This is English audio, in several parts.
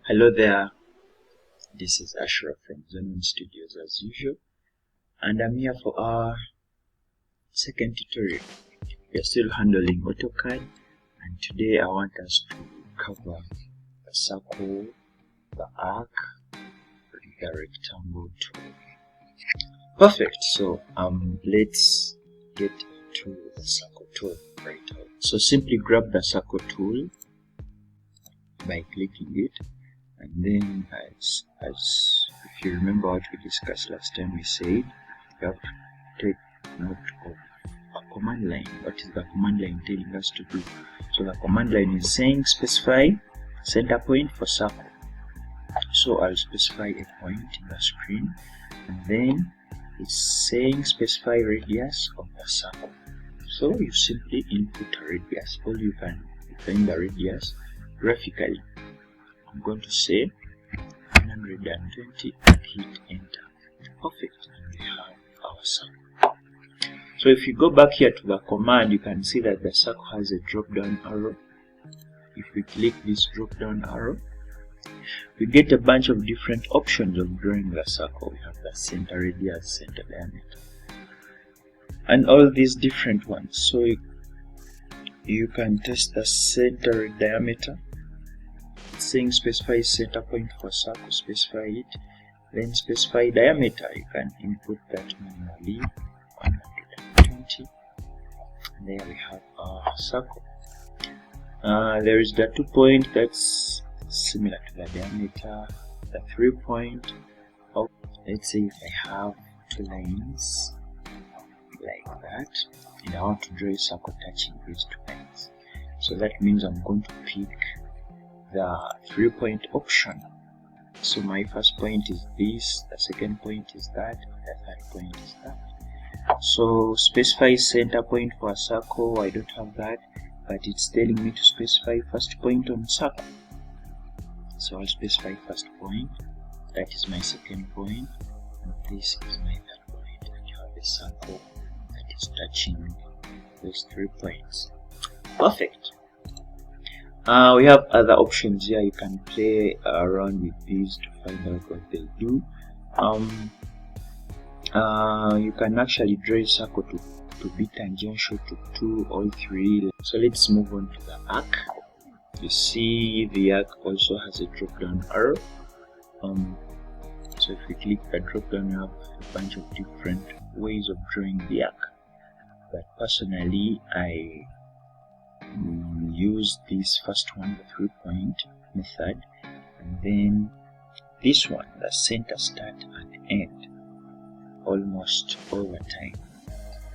Hello there, this is Ashraf from Zone Studios as usual, and I'm here for our second tutorial. We are still handling Autocad, and today I want us to cover the circle, the arc, the rectangle tool. Perfect, so let's get to the circle tool right now. So simply grab the circle tool by clicking it. And then as if you remember what we discussed last time, we said you have to take note of a command line. What is the command line telling us to do? So the command line is saying specify center point for circle. So I'll specify a point in the screen, and then it's saying specify radius of the circle. So you simply input a radius, or you can define the radius graphically. I'm going to say 120 and hit enter. Perfect, and we have our circle. So if you go back here to the command, you can see that the circle has a drop down arrow. If we click this drop down arrow, we get a bunch of different options of drawing the circle. We have the center radius, center diameter, and all these different ones. So you can test the center diameter. Saying specify center point for circle, specify it, then specify diameter. You can input that manually, 120, and there we have our circle. There is the 2 point that's similar to the diameter, the 3 point. Let's say if I have 2 lines like that, and I want to draw a circle touching these 2 lines, so that means I'm going to pick the 3 point option. So my first point is this, the second point is that, the third point is that. So specify center point for a circle, I don't have that, but it's telling me to specify first point on circle. So I'll specify first point, that is my second point, and this is my third point, and you have a circle that is touching those 3 points. Perfect. We have other options here. You can play around with these to find out what they do. You can actually draw a circle to be tangential to 2 or 3. So let's move on to the arc. You see the arc also has a drop down arrow. So if we click the drop down, you have a bunch of different ways of drawing the arc. But personally, I use this first one, the 3 point method, and then this one, the center, start and end, almost all the time.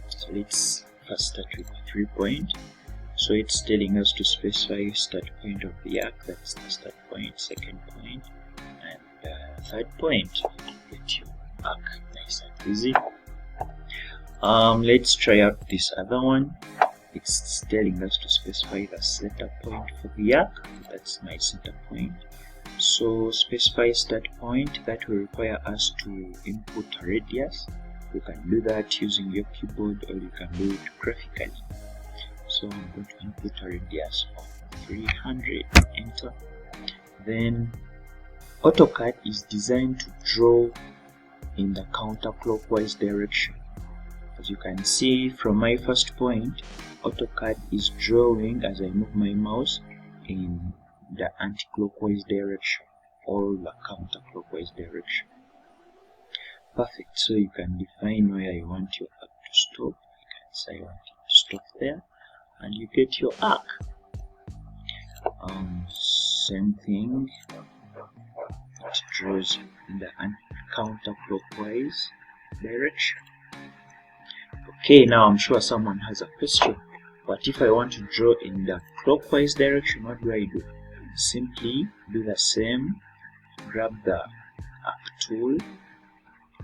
So let's first start with the 3 point. So it's telling us to specify start point of the arc, that's the start point, second point, and third point to get your arc nice and easy. Let's try out this other one. It's telling us to specify the center point for the arc, that's my center point. So specify start point, that will require us to input a radius. You can do that using your keyboard, or you can do it graphically. So I'm going to input a radius of 300, enter. Then Autocad is designed to draw in the counterclockwise direction. As you can see from my first point, Autocad is drawing as I move my mouse in the anti-clockwise direction or the counterclockwise direction. Perfect, so you can define where you want your arc to stop. You can say I want it to stop there, and you get your arc. Same thing, it draws in the counterclockwise direction. Okay, now I'm sure someone has a question. What if I want to draw in the clockwise direction? What do I do? Simply do the same. Grab the arc tool.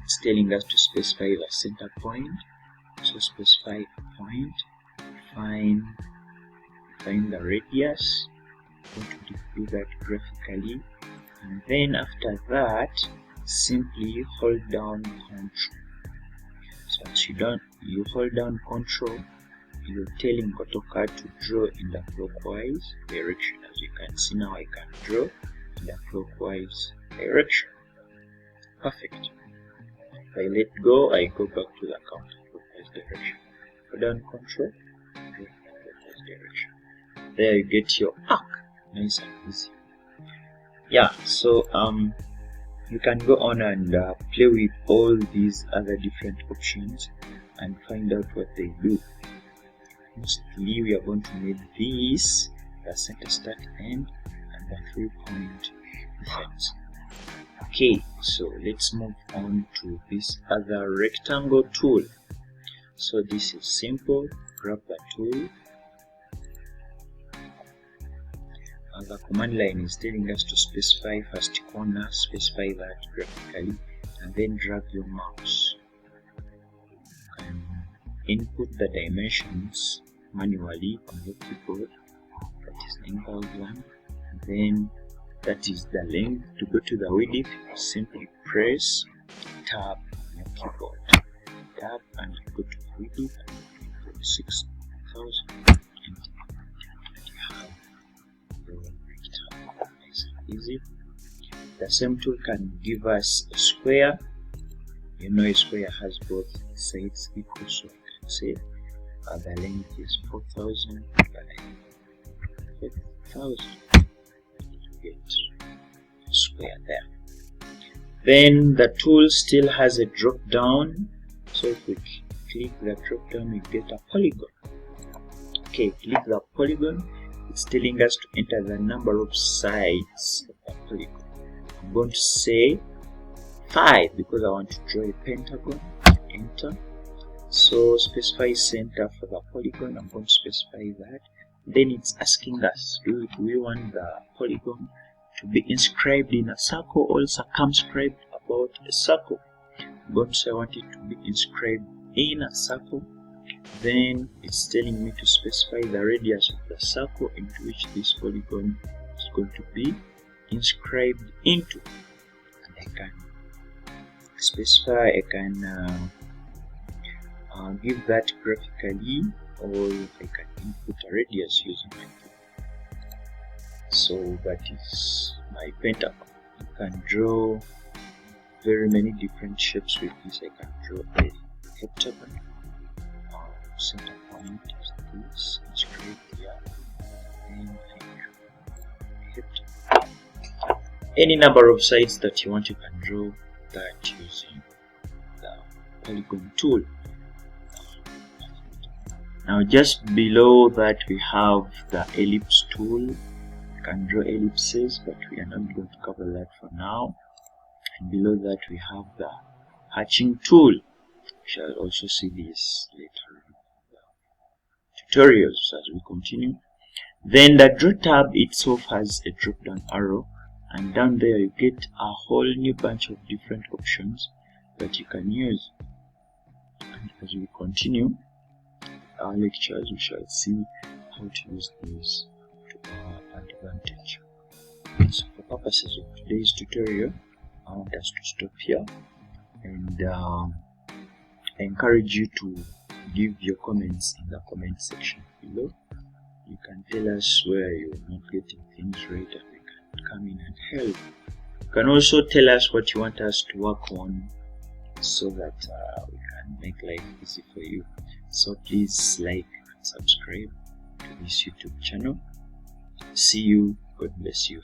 It's telling us to specify the center point. So specify a point. Find the radius. I'm going to do that graphically. And then after that, simply hold down Ctrl. So as you hold down Ctrl, you're telling Autocad to draw in the clockwise direction. As you can see now, I can draw in the clockwise direction. Perfect. If I let go, I go back to the counterclockwise direction. Hold down Control, go clockwise direction. There you get your arc. Nice and easy. Yeah, so you can go on and play with all these other different options and find out what they do. Mostly we are going to make this the center start end and the 3-point effects. Okay, so let's move on to this other rectangle tool. So this is simple. Grab the tool. The command line is telling us to specify first corner, specify that graphically, and then drag your mouse. You can input the dimensions manually on your keyboard. That is 9,000. Then that is the length. To go to the width, simply press tab on your keyboard. Tab and you go to the width and 6,000. Easy. The same tool can give us a square. You know, a square has both sides equal, so I can say the length is 4,000 by 4,000. Get a square there. Then the tool still has a drop down, so if we click the drop down, we get a polygon. Okay, click the polygon. It's telling us to enter the number of sides of the polygon. I'm going to say 5 because I want to draw a pentagon. Enter. So specify center for the polygon. I'm going to specify that. Then it's asking us, do we want the polygon to be inscribed in a circle or circumscribed about a circle? I'm going to say I want it to be inscribed in a circle. Then it's telling me to specify the radius of the circle into which this polygon is going to be inscribed into. And I can specify, I can give that graphically, or I can input a radius using my keyboard. So that is my pentagon. You can draw very many different shapes with this. I can draw a heptagon. Center point is this, inscribed here, and any number of sides that you want, you can draw that using the polygon tool. Now just below that we have the ellipse tool. You can draw ellipses, but we are not going to cover that for now. And below that we have the hatching tool. We shall also see this later tutorials as we continue. Then the draw tab itself has a drop down arrow, and down there you get a whole new bunch of different options that you can use. And as we continue our lectures, we shall see how to use these to our advantage. So for purposes of today's tutorial, I want us to stop here, and I encourage you to give your comments in the comment section below. You can tell us where you're not getting things right, and we can come in and help. You can also tell us what you want us to work on so that we can make life easy for you. So please like and subscribe to this YouTube channel. See you. God bless you.